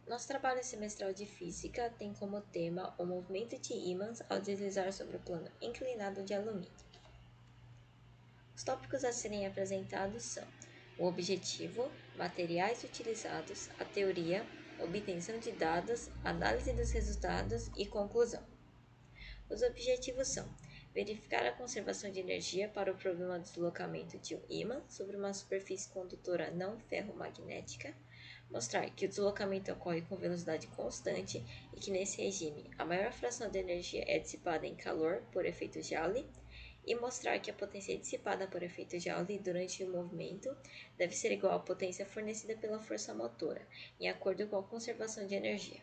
Nosso trabalho semestral de física tem como tema o movimento de ímãs ao deslizar sobre o plano inclinado de alumínio. Os tópicos a serem apresentados são o objetivo, materiais utilizados, a teoria, obtenção de dados, análise dos resultados e conclusão. Os objetivos são verificar a conservação de energia para o problema do deslocamento de um ímã sobre uma superfície condutora não ferromagnética, mostrar que o deslocamento ocorre com velocidade constante e que nesse regime a maior fração de energia é dissipada em calor por efeito Joule, e mostrar que a potência dissipada por efeito Joule durante o movimento deve ser igual à potência fornecida pela força motora, em acordo com a conservação de energia.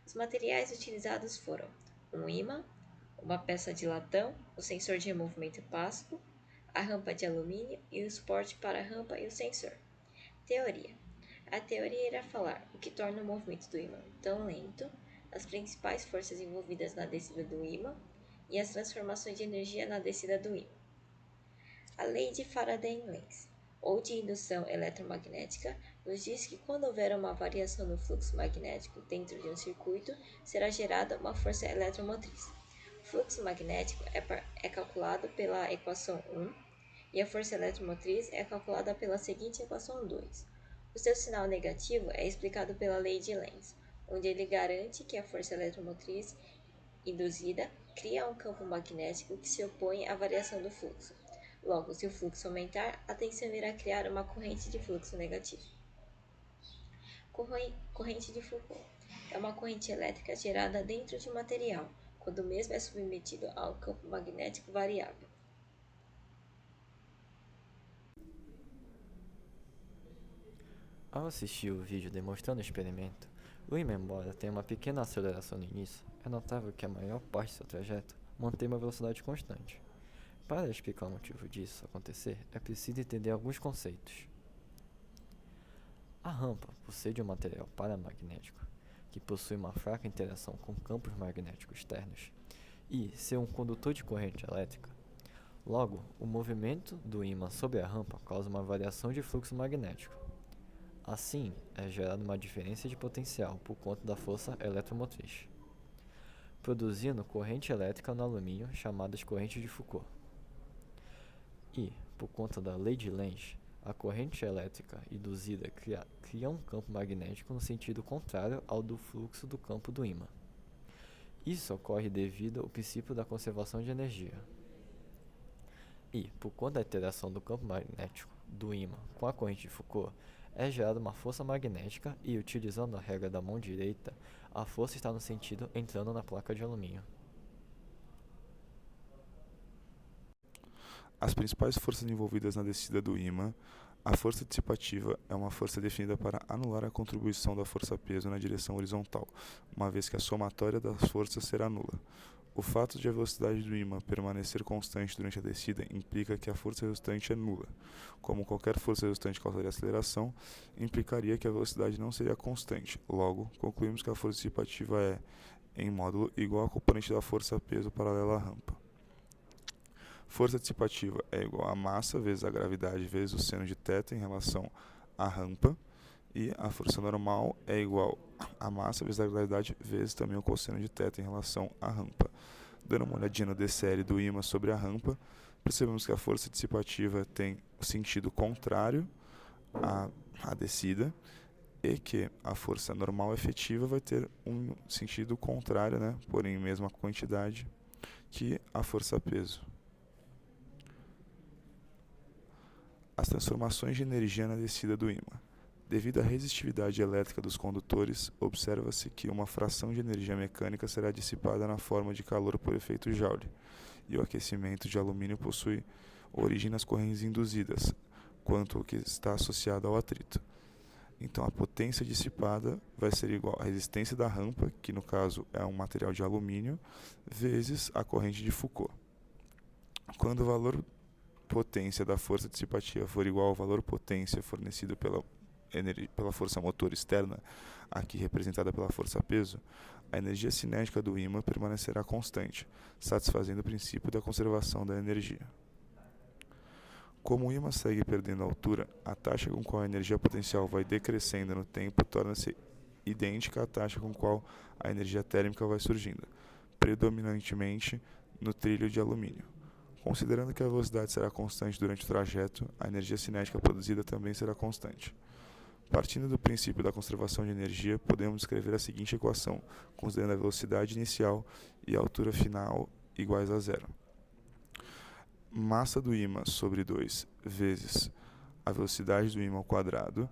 Os materiais utilizados foram um ímã, uma peça de latão, o sensor de movimento PASCO, a rampa de alumínio e o suporte para a rampa e o sensor. Teoria. A teoria irá falar o que torna o movimento do ímã tão lento, as principais forças envolvidas na descida do ímã e as transformações de energia na descida do ímã. A lei de Faraday-Lenz, ou de indução eletromagnética, nos diz que quando houver uma variação no fluxo magnético dentro de um circuito, será gerada uma força eletromotriz. O fluxo magnético é calculado pela equação 1 e a força eletromotriz é calculada pela seguinte equação 2. O seu sinal negativo é explicado pela lei de Lenz, onde ele garante que a força eletromotriz induzida cria um campo magnético que se opõe à variação do fluxo. Logo, se o fluxo aumentar, a tensão irá criar uma corrente de fluxo negativo. Corrente de Foucault é uma corrente elétrica gerada dentro de um material, quando o mesmo é submetido a um campo magnético variável. Ao assistir o vídeo demonstrando o experimento, o ímã, embora tenha uma pequena aceleração no início, é notável que a maior parte do seu trajeto mantém uma velocidade constante. Para explicar o motivo disso acontecer, é preciso entender alguns conceitos. A rampa, por ser de um material paramagnético, que possui uma fraca interação com campos magnéticos externos, e ser um condutor de corrente elétrica, logo, o movimento do ímã sobre a rampa causa uma variação de fluxo magnético. Assim, é gerada uma diferença de potencial por conta da força eletromotriz, produzindo corrente elétrica no alumínio chamadas correntes de Foucault. E, por conta da lei de Lenz, a corrente elétrica induzida cria um campo magnético no sentido contrário ao do fluxo do campo do ímã. Isso ocorre devido ao princípio da conservação de energia. E, por conta da interação do campo magnético do ímã com a corrente de Foucault, é gerada uma força magnética e, utilizando a regra da mão direita, a força está no sentido entrando na placa de alumínio. As principais forças envolvidas na descida do ímã. A força dissipativa é uma força definida para anular a contribuição da força-peso na direção horizontal, uma vez que a somatória das forças será nula. O fato de a velocidade do ímã permanecer constante durante a descida implica que a força resultante é nula. Como qualquer força resultante causaria aceleração, implicaria que a velocidade não seria constante. Logo, concluímos que a força dissipativa é, em módulo, igual à componente da força-peso paralela à rampa. Força dissipativa é igual a massa vezes a gravidade vezes o seno de θ em relação à rampa, e a força normal é igual a massa vezes a gravidade vezes também o cosseno de θ em relação à rampa. Dando uma olhadinha no d-série do ímã sobre a rampa, percebemos que a força dissipativa tem o sentido contrário à descida, e que a força normal efetiva vai ter um sentido contrário, porém mesma quantidade, que a força-peso. As transformações de energia na descida do ímã. Devido à resistividade elétrica dos condutores, observa-se que uma fração de energia mecânica será dissipada na forma de calor por efeito Joule, e o aquecimento de alumínio possui origem nas correntes induzidas, quanto ao que está associado ao atrito. Então, a potência dissipada vai ser igual à resistência da rampa, que no caso é um material de alumínio, vezes a corrente de Foucault. Quando o valor potência da força dissipativa for igual ao valor potência fornecido pela força motor externa, aqui representada pela força-peso, a energia cinética do ímã permanecerá constante, satisfazendo o princípio da conservação da energia. Como o ímã segue perdendo altura, a taxa com qual a energia potencial vai decrescendo no tempo torna-se idêntica à taxa com qual a energia térmica vai surgindo, predominantemente no trilho de alumínio. Considerando que a velocidade será constante durante o trajeto, a energia cinética produzida também será constante. Partindo do princípio da conservação de energia, podemos descrever a seguinte equação, considerando a velocidade inicial e a altura final iguais a zero. Massa do ímã sobre 2 vezes a velocidade do ímã ao quadrado,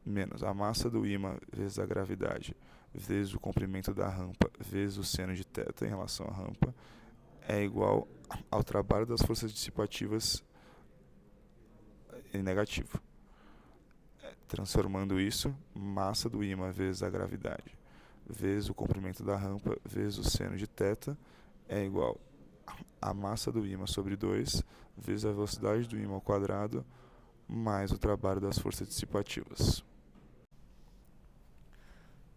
menos a massa do ímã vezes a gravidade, vezes o comprimento da rampa, vezes o seno de θ em relação à rampa, é igual ao trabalho das forças dissipativas em negativo. Transformando isso, massa do ímã vezes a gravidade, vezes o comprimento da rampa, vezes o seno de θ, é igual a massa do ímã sobre 2, vezes a velocidade do ímã ao quadrado, mais o trabalho das forças dissipativas.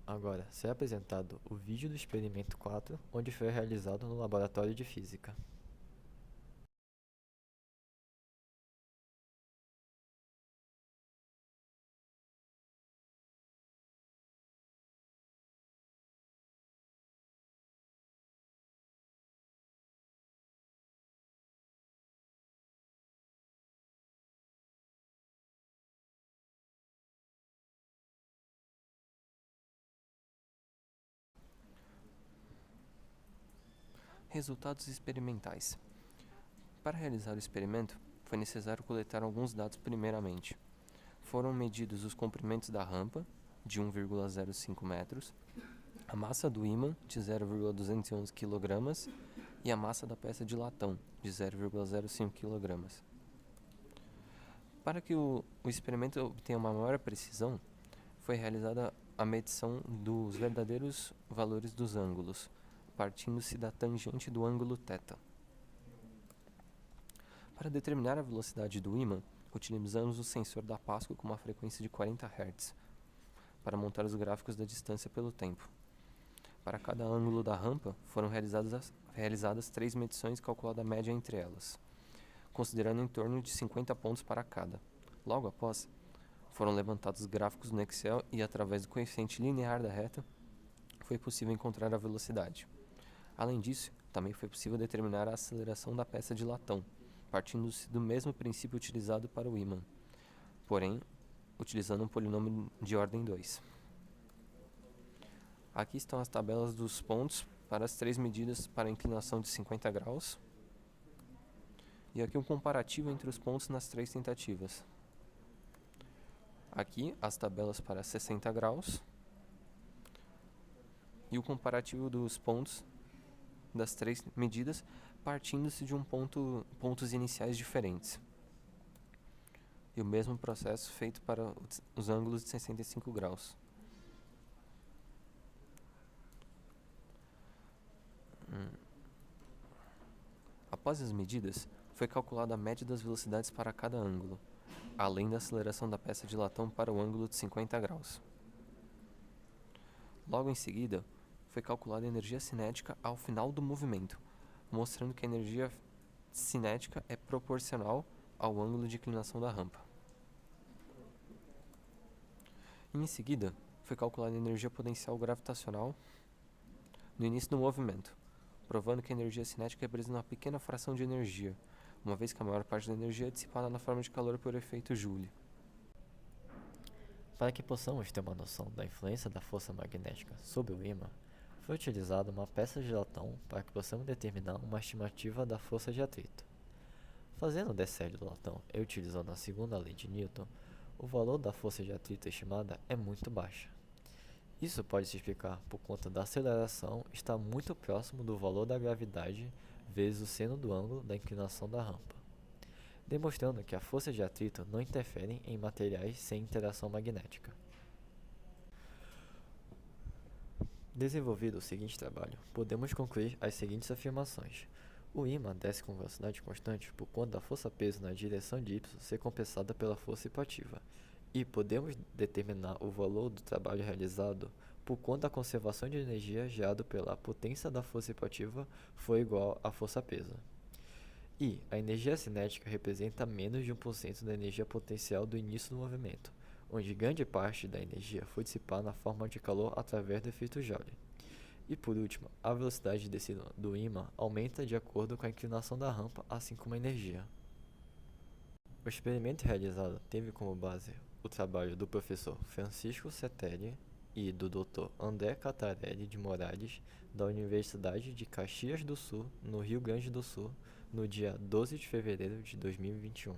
Agora, será apresentado o vídeo do experimento 4, onde foi realizado no laboratório de física. Resultados experimentais. Para realizar o experimento, foi necessário coletar alguns dados primeiramente. Foram medidos os comprimentos da rampa, de 1,05 metros, a massa do ímã, de 0,211 kg, e a massa da peça de latão, de 0,05 kg. Para que o experimento obtenha uma maior precisão, foi realizada a medição dos verdadeiros valores dos ângulos, partindo-se da tangente do ângulo θ. Para determinar a velocidade do ímã, utilizamos o sensor da Pasco com uma frequência de 40 Hz, para montar os gráficos da distância pelo tempo. Para cada ângulo da rampa, foram realizadas 3 medições calculando a média entre elas, considerando em torno de 50 pontos para cada. Logo após, foram levantados gráficos no Excel e, através do coeficiente linear da reta, foi possível encontrar a velocidade. Além disso, também foi possível determinar a aceleração da peça de latão, partindo-se do mesmo princípio utilizado para o ímã, porém, utilizando um polinômio de ordem 2. Aqui estão as tabelas dos pontos para as 3 medidas para a inclinação de 50 graus. E aqui um comparativo entre os pontos nas 3 tentativas. Aqui as tabelas para 60 graus. E o comparativo dos pontos das 3 medidas, partindo-se de pontos iniciais diferentes. E o mesmo processo feito para os ângulos de 65 graus. Após as medidas, foi calculada a média das velocidades para cada ângulo, além da aceleração da peça de latão para o ângulo de 50 graus. Logo em seguida, foi calculada a energia cinética ao final do movimento, mostrando que a energia cinética é proporcional ao ângulo de inclinação da rampa. E em seguida, foi calculada a energia potencial gravitacional no início do movimento, provando que a energia cinética representa uma pequena fração de energia, uma vez que a maior parte da energia é dissipada na forma de calor por efeito Joule. Para que possamos ter uma noção da influência da força magnética sobre o ímã, foi utilizada uma peça de latão para que possamos determinar uma estimativa da força de atrito. Fazendo o dessério do latão e utilizando a segunda lei de Newton, o valor da força de atrito estimada é muito baixa. Isso pode se explicar por conta da aceleração estar muito próximo do valor da gravidade vezes o seno do ângulo da inclinação da rampa, demonstrando que a força de atrito não interfere em materiais sem interação magnética. Desenvolvido o seguinte trabalho, podemos concluir as seguintes afirmações. O ímã desce com velocidade constante por conta da força-peso na direção de y ser compensada pela força hipativa, e podemos determinar o valor do trabalho realizado por conta da conservação de energia gerada pela potência da força hipativa foi igual à força-peso. E a energia cinética representa menos de 1% da energia potencial do início do movimento, onde grande parte da energia foi dissipada na forma de calor através do efeito Joule. E por último, a velocidade de descida do ímã aumenta de acordo com a inclinação da rampa, assim como a energia. O experimento realizado teve como base o trabalho do professor Francisco Setelli e do Dr. André Catarelli de Moraes, da Universidade de Caxias do Sul, no Rio Grande do Sul, no dia 12 de fevereiro de 2021.